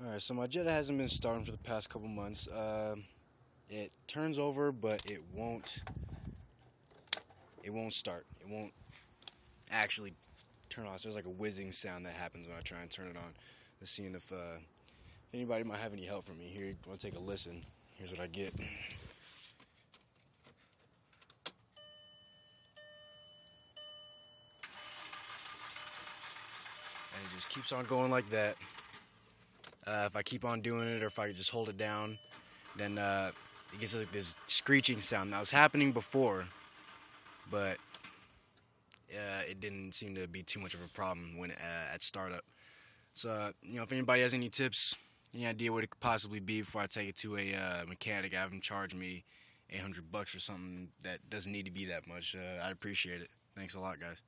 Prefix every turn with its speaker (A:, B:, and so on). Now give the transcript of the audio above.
A: Alright, so my Jetta hasn't been starting for the past couple months. It turns over, but it won't start. It won't actually turn on. So there's like a whizzing sound that happens when I try and turn it on. Let's see if anybody might have any help from me. Here, you want to take a listen. Here's what I get. And it just keeps on going like that. If I keep on doing it, or if I just hold it down, then it gets like this screeching sound. That was happening before, but it didn't seem to be too much of a problem when at startup. So if anybody has any tips, any idea what it could possibly be before I take it to a mechanic, have them charge me $800 or something that doesn't need to be that much. I'd appreciate it. Thanks a lot, guys.